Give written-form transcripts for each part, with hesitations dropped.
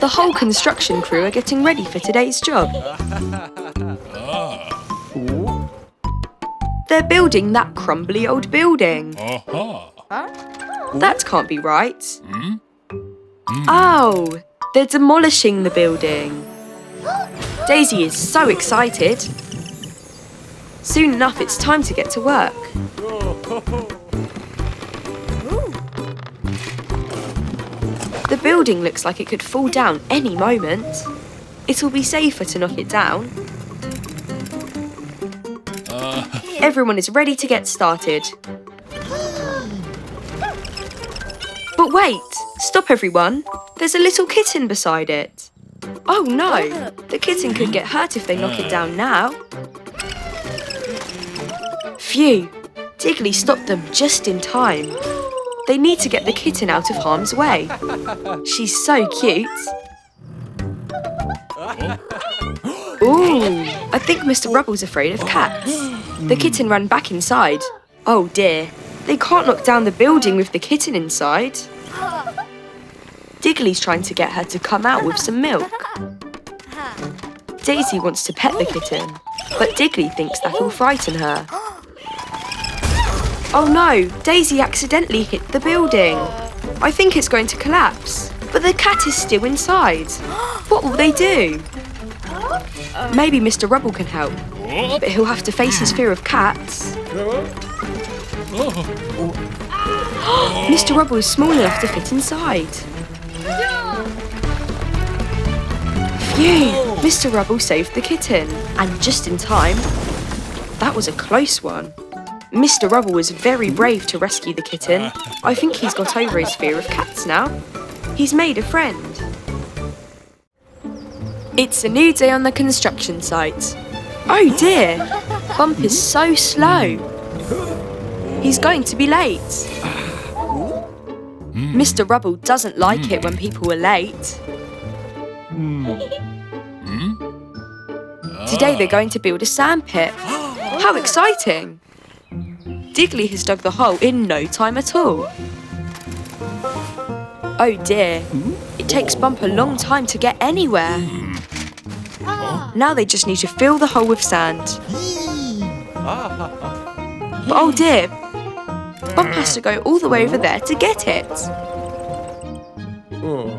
The whole construction crew are getting ready for today's job. They're building that crumbly old building. That can't be right. Oh, they're demolishing the building. Daisy is so excited. Soon enough, it's time to get to work. The building looks like it could fall down any moment. It'll be safer to knock it down. Everyone is ready to get started. But wait! Stop, everyone! There's a little kitten beside it. Oh no! The kitten could get hurt if they knock it down now. Phew! Digley stopped them just in time. They need to get the kitten out of harm's way. She's so cute. Ooh! I think Mr. Rubble's afraid of cats. The kitten ran back inside. Oh dear! They can't knock down the building with the kitten inside. Digley's trying to get her to come out with some milk. Daisy wants to pet the kitten, but Digley thinks that will frighten her. Oh no! Daisy accidentally hit the building. I think it's going to collapse, but the cat is still inside. What will they do? Maybe Mr. Rubble can help, but he'll have to face his fear of cats. Mr. Rubble is small enough to fit inside. Phew! Mr. Rubble saved the kitten, and just in time. That was a close one. Mr. Rubble was very brave to rescue the kitten. I think he's got over his fear of cats now. He's made a friend. It's a new day on the construction site. Oh dear! Bump is so slow. He's going to be late. Mr. Rubble doesn't like it when people are late. Today they're going to build a sandpit. How exciting! Digley has dug the hole in no time at all. Oh dear, it takes Bump a long time to get anywhere. Now they just need to fill the hole with sand. But oh dear, Bump has to go all the way over there to get it.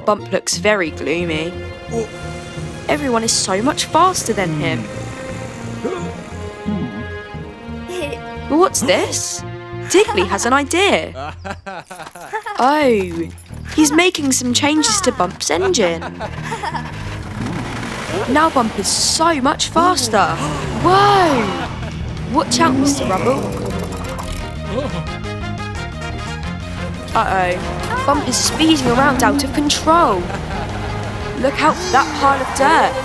Bump looks very gloomy. Everyone is so much faster than him. But what's this? Digley has an idea. Oh, he's making some changes to Bump's engine. Now Bump is so much faster. Whoa! Watch out, Mr. Rubble. Uh-oh. Bump is speeding around out of control. Look out for that pile of dirt.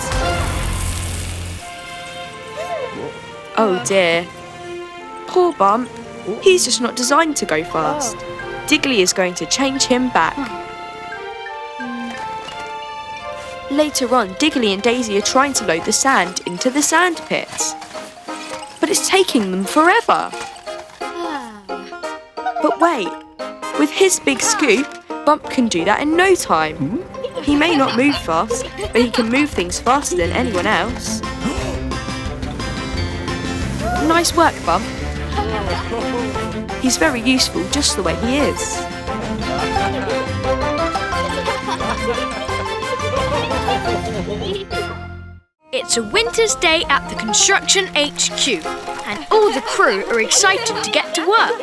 Oh dear. Poor Bump. He's just not designed to go fast. Digley is going to change him back. Later on, Digley and Dazey are trying to load the sand into the sand pit. But it's taking them forever. But wait, with his big scoop, Bump can do that in no time. He may not move fast, but he can move things faster than anyone else. Nice work, Bump. He's very useful just the way he is. It's a winter's day at the construction HQ, and all the crew are excited to get to work.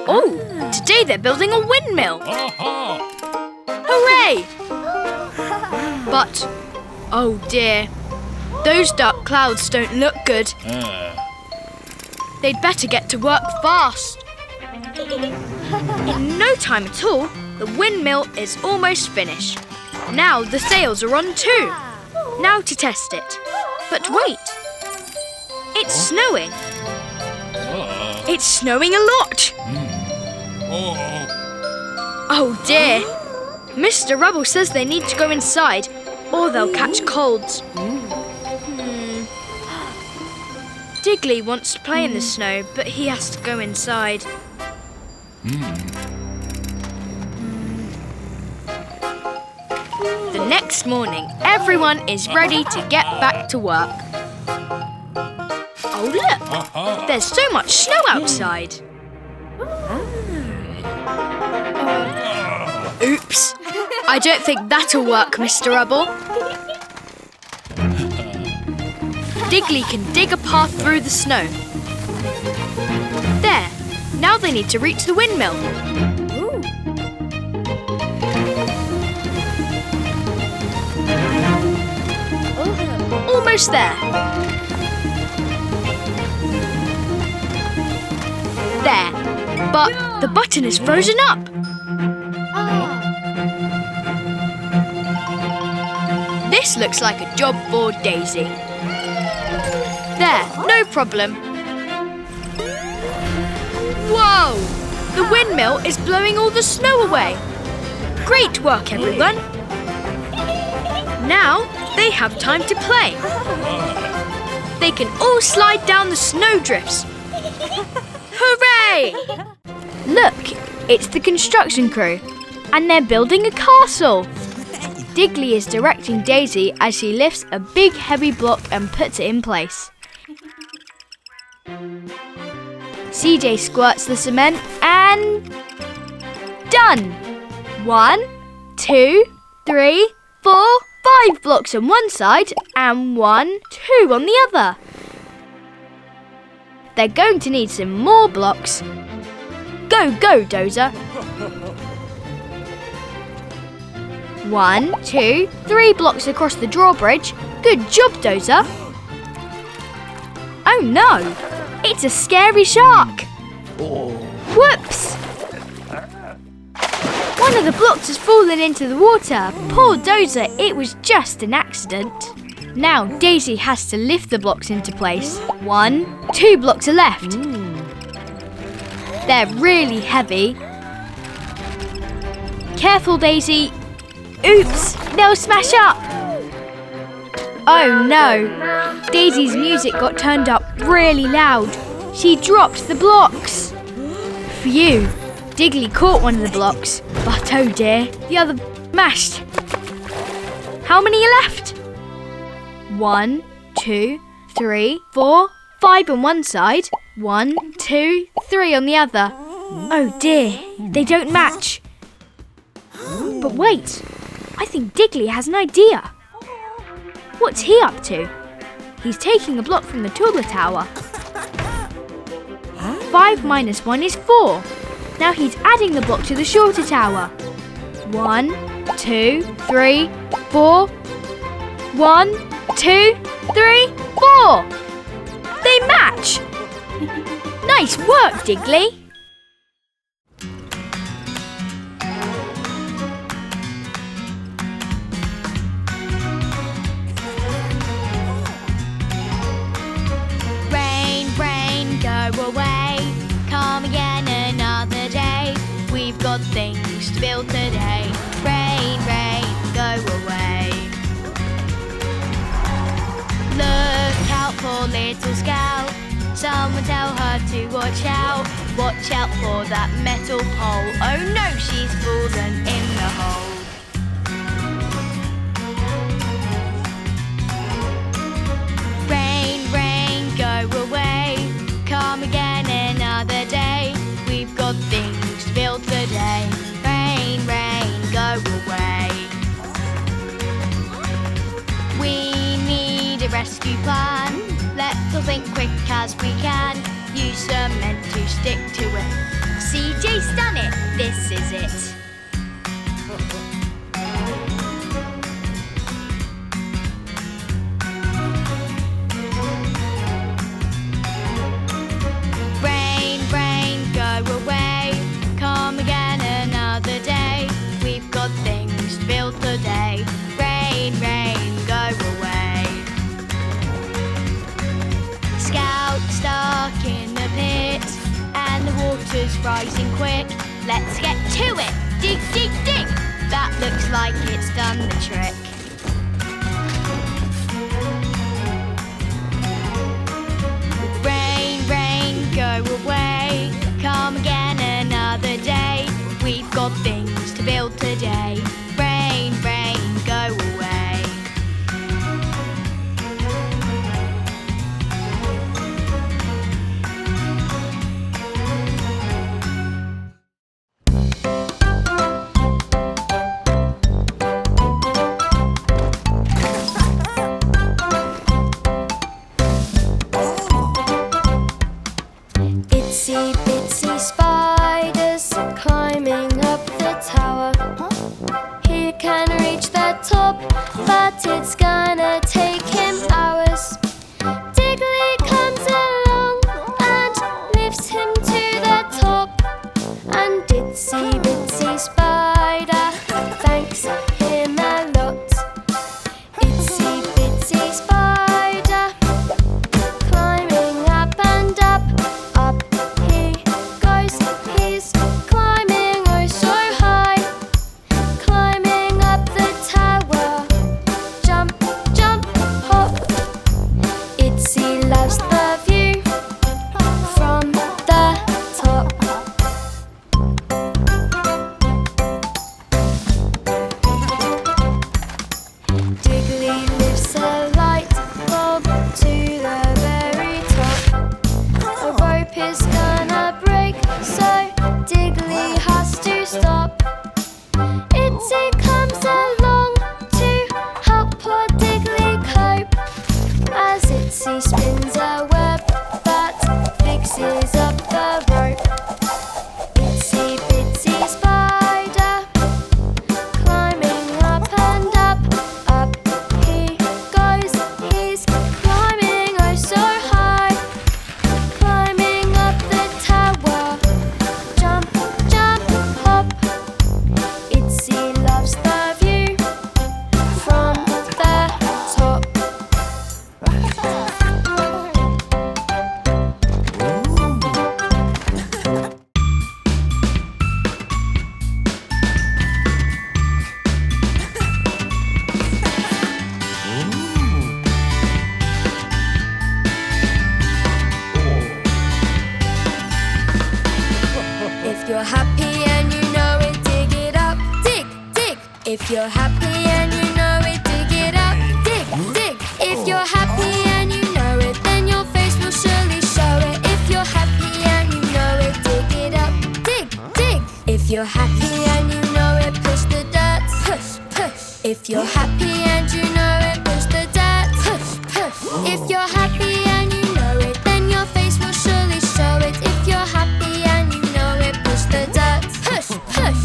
Oh, today they're building a windmill. Hooray! But, oh dear, those dark clouds don't look good. They'd better get to work fast. In no time at all, the windmill is almost finished. Now the sails are on too. Now to test it. But wait, it's snowing. It's snowing a lot. Oh dear. Mr. Rubble says they need to go inside or they'll catch colds. Digley wants to play in the snow, but he has to go inside. The next morning, everyone is ready to get back to work. Oh, look! There's so much snow outside. Oops! I don't think that'll work, Mr. Rubble. Digley can dig a path through the snow. There! Now they need to reach the windmill. Almost there. There. But the button is frozen up. This looks like a job for Daisy. There, no problem. Whoa! The windmill is blowing all the snow away. Great work, everyone. Now they have time to play. They can all slide down the snowdrifts. Hooray! Look, it's the construction crew, and they're building a castle. Digley is directing Daisy as she lifts a big heavy block and puts it in place. CJ squirts the cement and... done! 1, 2, 3, 4, 5 blocks on one side and 1, 2 on the other. They're going to need some more blocks. Go, Dozer. 1, 2, 3 blocks across the drawbridge. Good job, Dozer. Oh no! It's a scary shark! Whoops! One of the blocks has fallen into the water. Poor Dozer, it was just an accident. Now Daisy has to lift the blocks into place. 1, 2 blocks are left. They're really heavy. Careful, Daisy. Oops, they'll smash up. Oh no, Daisy's music got turned up really loud. She dropped the blocks. Phew, Digley caught one of the blocks, but oh dear, the other mashed. How many are left? 1, 2, 3, 4, 5 on one side. 1, 2, 3 on the other. Oh dear, they don't match. But wait, I think Digley has an idea. What's he up to? He's taking a block from the taller tower. 5 minus 1 is 4. Now he's adding the block to the shorter tower. 1, 2, 3, 4. 1, 2, 3, 4. They match. Nice work, Digley. Go away, come again another day. We've got things to build today. Rain, rain, go away. Look out for little Scout. Someone tell her to watch out. Watch out for that metal pole. Oh no, she's fallen in the hole. Rain, rain, go away. Come again another day. We've got things to build today. Rain, rain, go away. We need a rescue plan. Let's all think quick as we can. Use cement to stick to it. CJ's done it. This is it. Things to build today. Rain, rain, go away. Scout stuck in the pit, and the water's rising quick. Let's get to it. Dig, dig, dig. That looks like it's done the trick. Rain, rain, go away. Come again another day. We've got things to build today. Rain, rain, Itsy bitsy spiders climbing up the tower. He can reach the top, but it's gonna take him hours. Digley comes along and lifts him to the top, and Itsy bitsy spider thanks him a lot. Itsy bitsy spider climbing up and up. Up he goes, he's climbing oh so high. Climbing up the tower, jump, jump, hop. Itsy loves the view from the top. Digley lifts a light bulb to the very top. A rope is gonna break, so Digley has to stop. Itsy comes along to help poor Digley cope, as Itsy spins a web that fixes up the rope. Itsy bitsy spider climbing up and up. Up he goes, he's climbing oh so high. Climbing up the tower, jump, jump, hop. Itsy loves the view from the top. If you're happy and you know it, dig it up. Dig, dig. If you're happy and you know it, dig it up. Dig, dig. If you're happy and you know it, then your face will surely show it. If you're happy and you know it, dig it up. Dig, dig. If you're happy and you know it, push the dirt. Push, push. If you're happy and you know it, push the dirt. Push, push. If you're happy and you know it, then your face will surely show it. If you're happy and you know it, push the dirt. Push, push.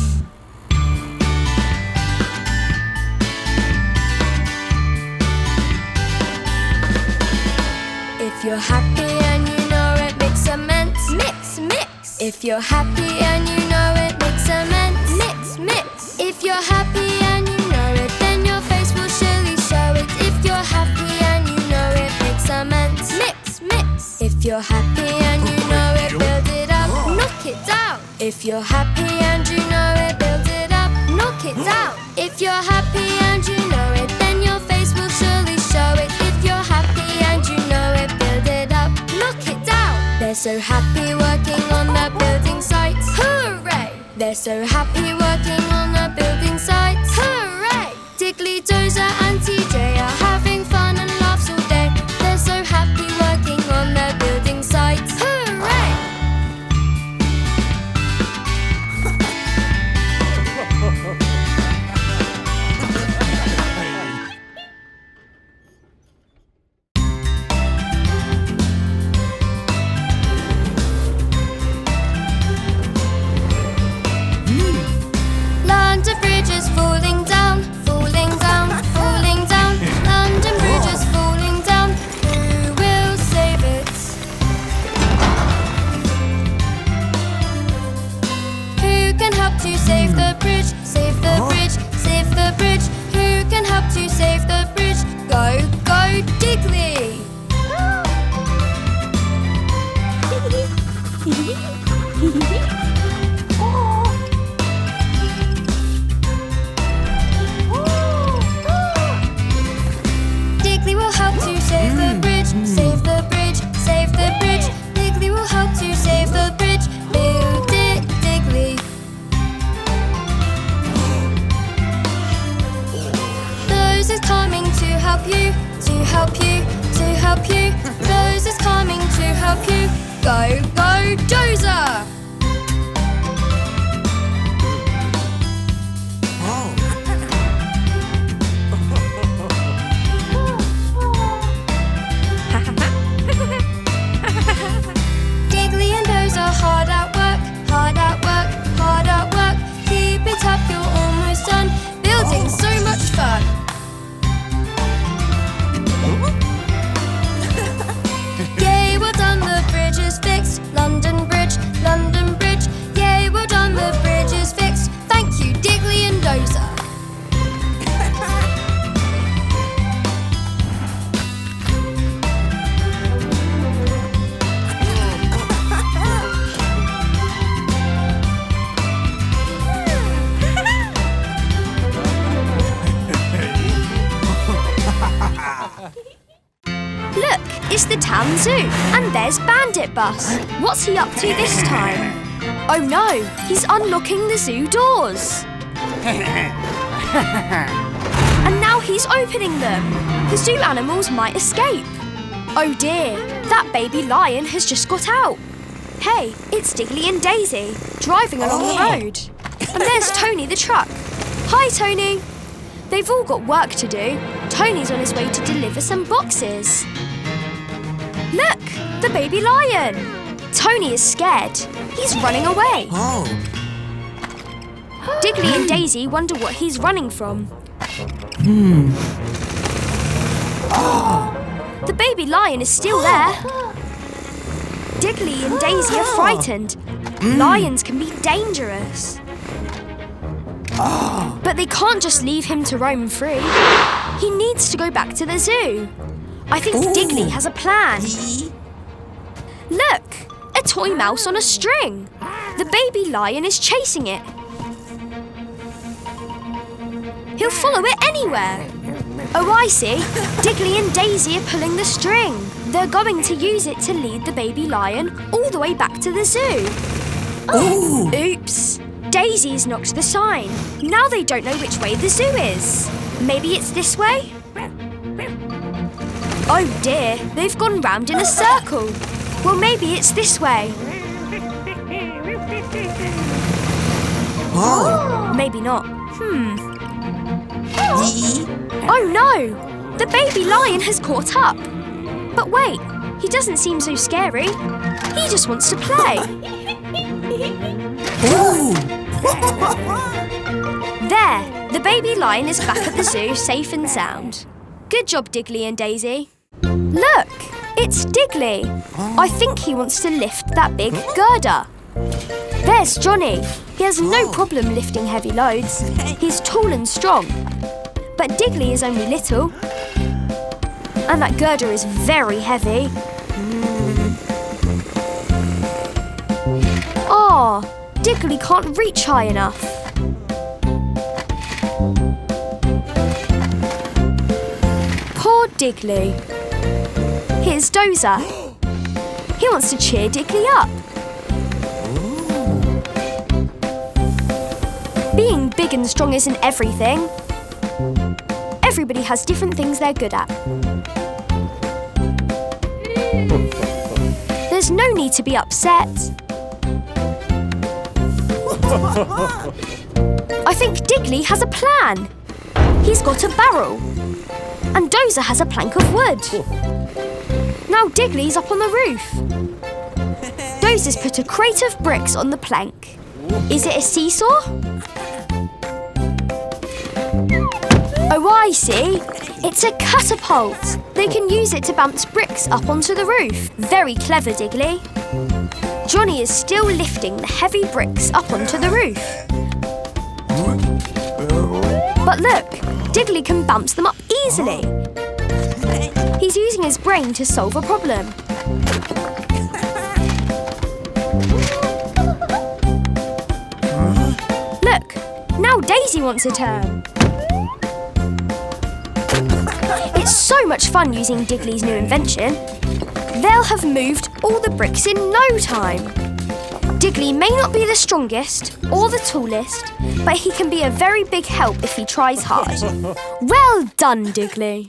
If you're happy and you know it, mix cement. Mix, mix. If you're happy and you know it, mix cement. Mix, mix. If you're happy and you know it, then your face will surely show it. If you're happy and you know it, mix cement. Mix, mix. If you're happy and you know it, build it up. Knock it down. If you're happy and you know it, build it up. Knock it down. If you're happy and you know it, then your face will surely show it. If you're happy and you know it, build it up. Knock it down. They're so happy working on the building site. Hooray! They're so happy working on the building site. Hooray! Digley, Dozer and TJ are having fun and laughs all day. They're so happy working on the building site. Hooray! London Bridge is falling down, falling down, falling down. London Bridge is falling down. Who will save it? Who can help to save the bridge? Save the bridge, save the bridge. Who can help to save the bridge? Go, go, Digley! Digley will help to save the bridge, save the bridge, save the bridge. Digley will help to save the bridge. Build it, Digley. Those is coming to help you, to help you, to help you. Those is coming to help you. Go, go, Dozer! There's Bandit Bus. What's he up to this time? Oh no, he's unlocking the zoo doors. And now he's opening them. The zoo animals might escape. Oh dear, that baby lion has just got out. Hey, it's Digley and Dazey, driving along the road. And there's Tony the truck. Hi, Tony. They've all got work to do. Tony's on his way to deliver some boxes. Look, the baby lion. Tony is scared. He's running away. Digley and Dazey wonder what he's running from. The baby lion is still there. Digley and Dazey are frightened. Lions can be dangerous. But they can't just leave him to roam free. He needs to go back to the zoo. I think Digley has a plan. Look, a toy mouse on a string. The baby lion is chasing it. He'll follow it anywhere. Oh, I see. Digley and Dazey are pulling the string. They're going to use it to lead the baby lion all the way back to the zoo. Oops. Daisy's knocked the sign. Now they don't know which way the zoo is. Maybe it's this way? Oh dear, they've gone round in a circle. Well, maybe it's this way. Maybe not. Oh no! The baby lion has caught up. But wait, he doesn't seem so scary. He just wants to play. There, the baby lion is back at the zoo, safe and sound. Good job, Digley and Dazey. Look, it's Digley. I think he wants to lift that big girder. There's Johnny. He has no problem lifting heavy loads. He's tall and strong. But Digley is only little. And that girder is very heavy. Oh, Digley can't reach high enough. Poor Digley. Here's Dozer. He wants to cheer Digley up. Being big and strong isn't everything. Everybody has different things they're good at. There's no need to be upset. I think Digley has a plan. He's got a barrel. And Dozer has a plank of wood. Now Digley's up on the roof. Dozer's put a crate of bricks on the plank. Is it a seesaw? Oh, I see. It's a catapult. They can use it to bounce bricks up onto the roof. Very clever, Digley. Johnny is still lifting the heavy bricks up onto the roof. But look, Digley can bounce them up easily. He's using his brain to solve a problem. Look, now Dazey wants a turn. It's so much fun using Digley's new invention. They'll have moved all the bricks in no time. Digley may not be the strongest or the tallest, but he can be a very big help if he tries hard. Well done, Digley.